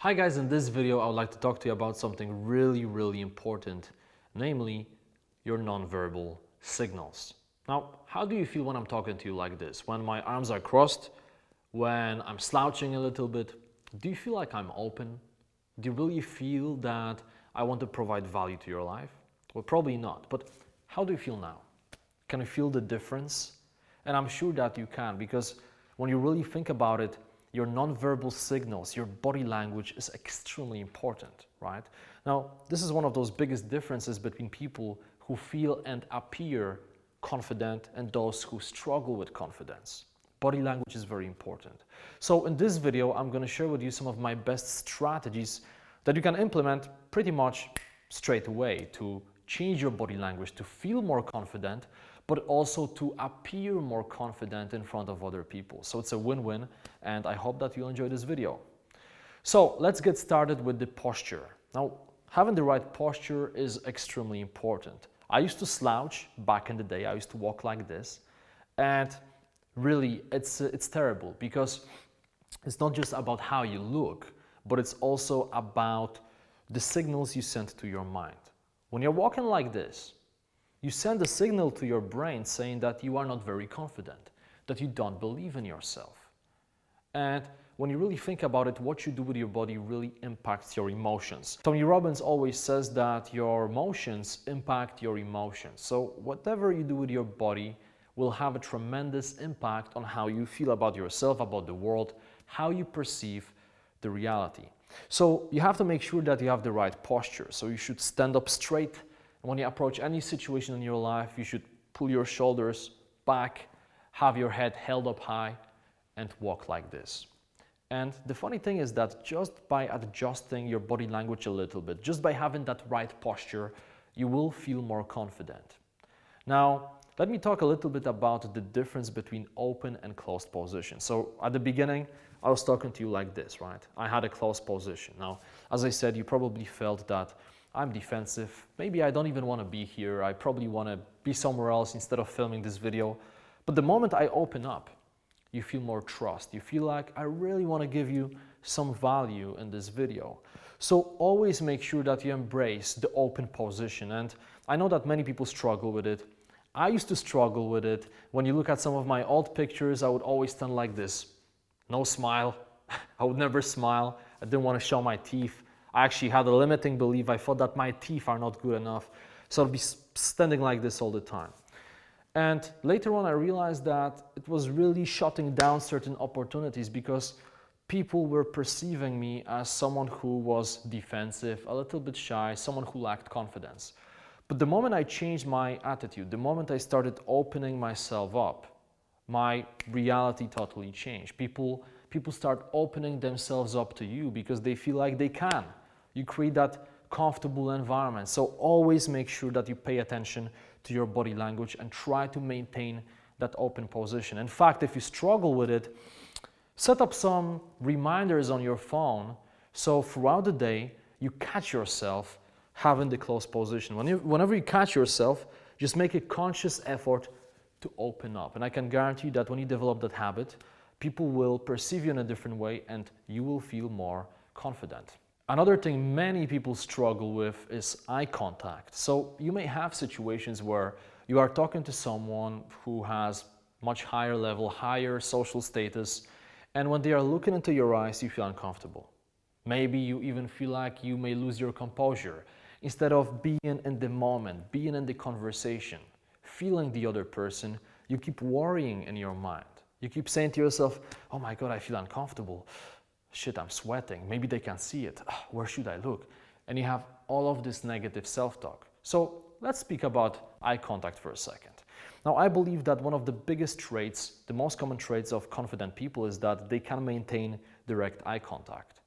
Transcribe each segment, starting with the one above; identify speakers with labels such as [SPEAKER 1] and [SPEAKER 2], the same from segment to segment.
[SPEAKER 1] Hi guys, in this video I would like to talk to you about something really important, namely your nonverbal signals. Now, how do you feel when I'm talking to you like this? When my arms are crossed, when I'm slouching a little bit, do you feel like I'm open? Do you really feel that I want to provide value to your life? Well, probably not, but how do you feel now? Can you feel the difference? And I'm sure that you can, because when you really think about it, your nonverbal signals, your body language is extremely important, right? Now, this is one of those biggest differences between people who feel and appear confident and those who struggle with confidence. Body language is very important. So in this video, I'm going to share with you some of my best strategies that you can implement pretty much straight away to change your body language, to feel more confident, but also to appear more confident in front of other people. So it's a win-win, and I hope that you'll enjoy this video. So let's get started with the posture. Now, having the right posture is extremely important. I used to slouch back in the day. I used to walk like this, and really it's terrible, because it's not just about how you look, but it's also about the signals you send to your mind. When you're walking like this, you send a signal to your brain saying that you are not very confident, that you don't believe in yourself. And when you really think about it, what you do with your body really impacts your emotions. Tony Robbins always says that your emotions impact your emotions. So whatever you do with your body will have a tremendous impact on how you feel about yourself, about the world, how you perceive the reality. So you have to make sure that you have the right posture. So you should stand up straight. When you approach any situation in your life, you should pull your shoulders back, have your head held up high, and walk like this. And the funny thing is that just by adjusting your body language a little bit, just by having that right posture, you will feel more confident. Now, let me talk a little bit about the difference between open and closed position. So at the beginning, I was talking to you like this, right? I had a closed position. Now, as I said, you probably felt that I'm defensive. Maybe I don't even want to be here. I probably want to be somewhere else instead of filming this video. But the moment I open up, you feel more trust. You feel like I really want to give you some value in this video. So always make sure that you embrace the open position. And I know that many people struggle with it. I used to struggle with it. When you look at some of my old pictures, I would always stand like this. No smile. I would never smile. I didn't want to show my teeth. I actually had a limiting belief. I thought that my teeth are not good enough. So I'd be standing like this all the time. And later on, I realized that it was really shutting down certain opportunities, because people were perceiving me as someone who was defensive, a little bit shy, someone who lacked confidence. But the moment I changed my attitude, the moment I started opening myself up, my reality totally changed. People start opening themselves up to you because they feel like they can. You create that comfortable environment. So always make sure that you pay attention to your body language and try to maintain that open position. In fact, if you struggle with it, set up some reminders on your phone so throughout the day you catch yourself having the closed position. Whenever you catch yourself, just make a conscious effort to open up. And I can guarantee that when you develop that habit, people will perceive you in a different way and you will feel more confident. Another thing many people struggle with is eye contact. So you may have situations where you are talking to someone who has much higher level, higher social status, and when they are looking into your eyes, you feel uncomfortable. Maybe you even feel like you may lose your composure. Instead of being in the moment, being in the conversation, feeling the other person, you keep worrying in your mind. You keep saying to yourself, oh my God, I feel uncomfortable. Shit, I'm sweating. Maybe they can see it. Where should I look? And you have all of this negative self-talk. So let's speak about eye contact for a second. Now, I believe that one of the biggest traits, the most common traits of confident people is that they can maintain direct eye contact.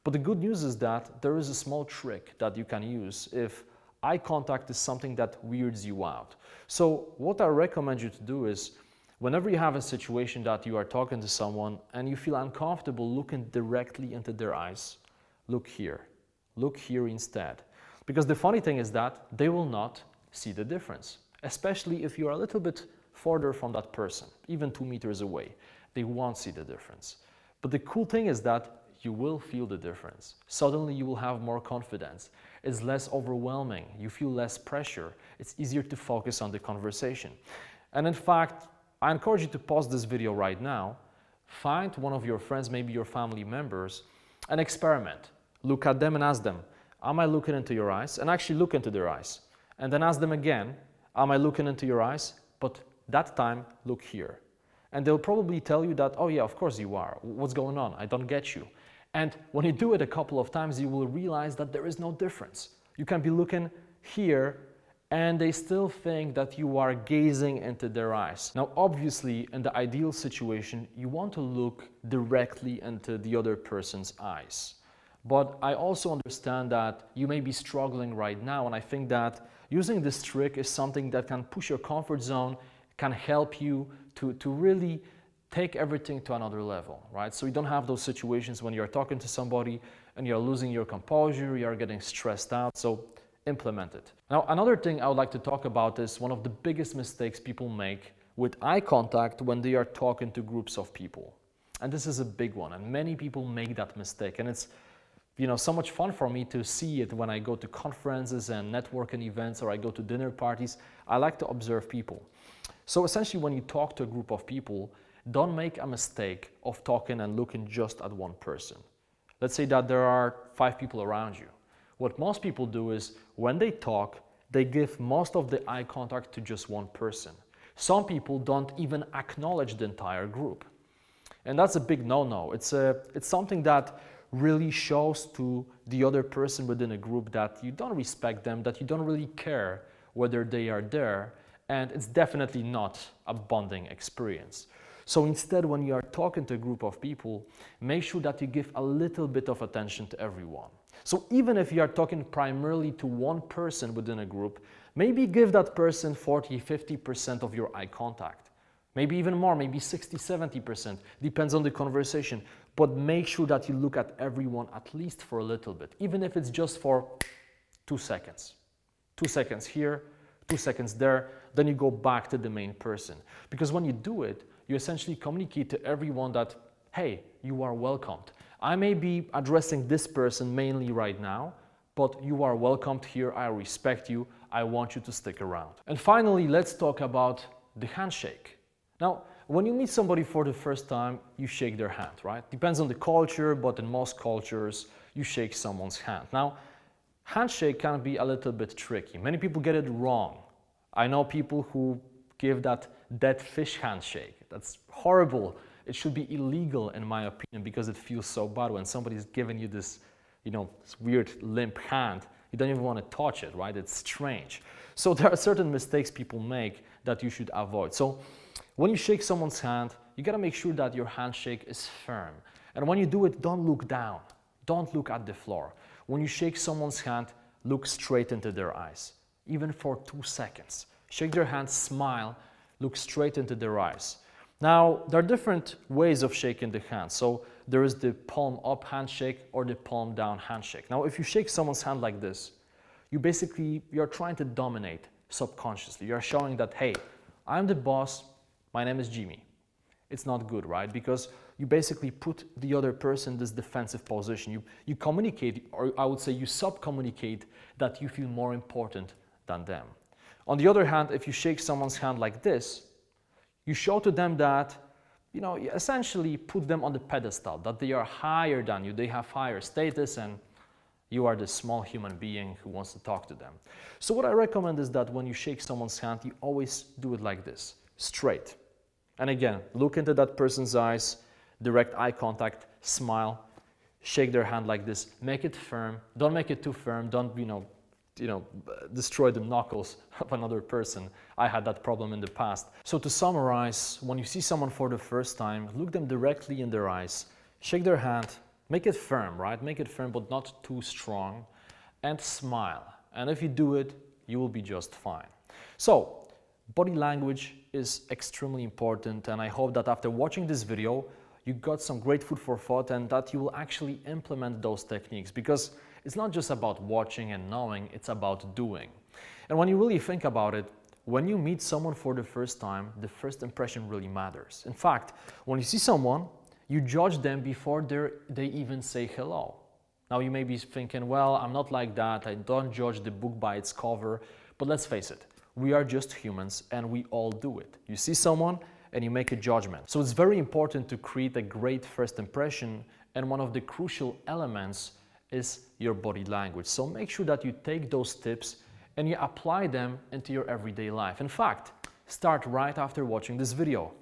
[SPEAKER 1] But the good news is that there is a small trick that you can use if eye contact is something that weirds you out. So what I recommend you to do is, whenever you have a situation that you are talking to someone and you feel uncomfortable looking directly into their eyes, look here. Look here instead. Because the funny thing is that they will not see the difference, especially if you are a little bit further from that person, even 2 meters away. They won't see the difference. But the cool thing is that you will feel the difference. Suddenly you will have more confidence. It's less overwhelming. You feel less pressure. It's easier to focus on the conversation. And in fact, I encourage you to pause this video right now, find one of your friends, maybe your family members, and experiment. Look at them and ask them, am I looking into your eyes? And actually look into their eyes. And then ask them again, am I looking into your eyes? But that time, look here. And they'll probably tell you that, oh yeah, of course you are. What's going on? I don't get you. And when you do it a couple of times, you will realize that there is no difference. You can be looking here and they still think that you are gazing into their eyes. Now, obviously, in the ideal situation, you want to look directly into the other person's eyes. But I also understand that you may be struggling right now, and I think that using this trick is something that can push your comfort zone, can help you to really take everything to another level, right? So you don't have those situations when you're talking to somebody and you're losing your composure, you're getting stressed out. So implement it. Now, another thing I would like to talk about is one of the biggest mistakes people make with eye contact when they are talking to groups of people. And this is a big one, and many people make that mistake. And it's, you know, so much fun for me to see it when I go to conferences and networking events, or I go to dinner parties. I like to observe people. So essentially, when you talk to a group of people, don't make a mistake of talking and looking just at one person. Let's say that there are 5 people around you. What most people do is, when they talk, they give most of the eye contact to just one person. Some people don't even acknowledge the entire group. And that's a big no-no. It's something that really shows to the other person within a group that you don't respect them, that you don't really care whether they are there, and it's definitely not a bonding experience. So instead, when you are talking to a group of people, make sure that you give a little bit of attention to everyone. So even if you are talking primarily to one person within a group, maybe give that person 40–50% of your eye contact. Maybe even more, maybe 60–70%, depends on the conversation. But make sure that you look at everyone at least for a little bit, even if it's just for 2 seconds. 2 seconds here, 2 seconds there, then you go back to the main person. Because when you do it, you essentially communicate to everyone that, hey, you are welcomed. I may be addressing this person mainly right now, but you are welcomed here, I respect you, I want you to stick around. And finally, let's talk about the handshake. Now, when you meet somebody for the first time, you shake their hand, right? Depends on the culture, but in most cultures, you shake someone's hand. Now, handshake can be a little bit tricky. Many people get it wrong. I know people who give that dead fish handshake. That's horrible. It should be illegal in my opinion, because it feels so bad when somebody's giving you this, this weird limp hand. You don't even want to touch it, right? It's strange. So there are certain mistakes people make that you should avoid. So when you shake someone's hand, you got to make sure that your handshake is firm. And when you do it, don't look down. Don't look at the floor. When you shake someone's hand, look straight into their eyes, even for 2 seconds. Shake their hand, smile, look straight into their eyes. Now, there are different ways of shaking the hand. So there is the palm up handshake or the palm down handshake. Now, if you shake someone's hand like this, you're trying to dominate subconsciously. You're showing that, hey, I'm the boss, my name is Jimmy. It's not good, right? Because you basically put the other person in this defensive position. You communicate, or I would say you sub-communicate that you feel more important than them. On the other hand, if you shake someone's hand like this, you show to them that, you essentially put them on the pedestal, that they are higher than you, they have higher status, and you are this small human being who wants to talk to them. So what I recommend is that when you shake someone's hand, you always do it like this, straight. And again, look into that person's eyes, direct eye contact, smile, shake their hand like this, make it firm, don't make it too firm, don't, destroy the knuckles of another person. I had that problem in the past. So to summarize, when you see someone for the first time, look them directly in their eyes, shake their hand, make it firm, right? Make it firm, but not too strong, and smile. And if you do it, you will be just fine. So, body language is extremely important, and I hope that after watching this video, you got some great food for thought and that you will actually implement those techniques, because it's not just about watching and knowing, it's about doing. And when you really think about it, when you meet someone for the first time, the first impression really matters. In fact, when you see someone, You judge them before they even say hello. Now you may be thinking, well, I'm not like that, I don't judge the book by its cover, but let's face it, we are just humans and we all do it. You see someone and you make a judgment. So it's very important to create a great first impression, and one of the crucial elements is your body language. So make sure that you take those tips and you apply them into your everyday life. In fact, start right after watching this video.